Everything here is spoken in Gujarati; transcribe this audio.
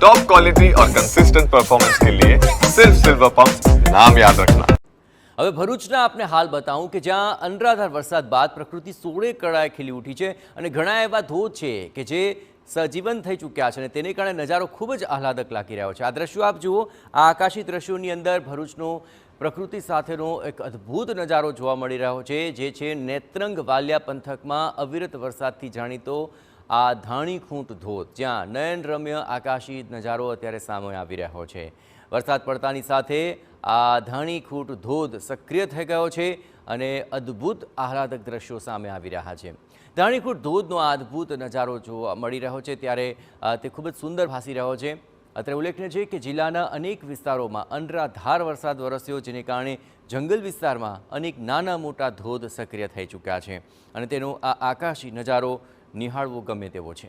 टॉप क्वालिटी और कंसिस्टेंट परफॉर्मेंस के लिए सिर्फ सिल्वर पंप नाम याद रखना। હવે ભરૂચના આપને હાલ બતાવું કે જ્યાં અનરાધાર વરસાદ બાદ પ્રકૃતિ સોળે કળાએ ખીલી ઉઠી છે અને ઘણા એવા ધોધ છે કે જે સજીવન થઈ ચૂક્યા છે અને તેને કારણે નજારો ખૂબ જ આહલાદક લાગી રહ્યો છે। આ દ્રશ્યો આપ જુઓ, આ આકાશી દ્રશ્યોની અંદર ભરૂચનો પ્રકૃતિ સાથેનો એક અદ્ભુત નજારો જોવા મળી રહ્યો છે, જે છે નેત્રંગ વાલિયા પંથકમાં અવિરત વરસાદથી જાણીતો આ ધાણીખૂંટ ધોધ, જ્યાં નયનરમ્ય આકાશી નજારો અત્યારે સામે આવી રહ્યો છે। વરસાદ પડતાની સાથે આ ધાણીખૂંટ ધોધ સક્રિય થઈ ગયો છે અને અદ્ભુત આહલાદક દ્રશ્યો સામે આવી રહ્યા છે। ધાણીખૂંટ ધોધનો આ અદ્ભુત નજારો જોવા મળી રહ્યો છે ત્યારે તે ખૂબ જ સુંદર ભાસી રહ્યો છે। અત્યારે ઉલ્લેખનીય છે કે જિલ્લાના અનેક વિસ્તારોમાં અનરાધાર વરસાદ વરસ્યો, જેને કારણે જંગલ વિસ્તારમાં અનેક નાના મોટા ધોધ સક્રિય થઈ ચૂક્યા છે અને તેનો આ આકાશી નજારો નિહાળવો ગમે તેવો છે।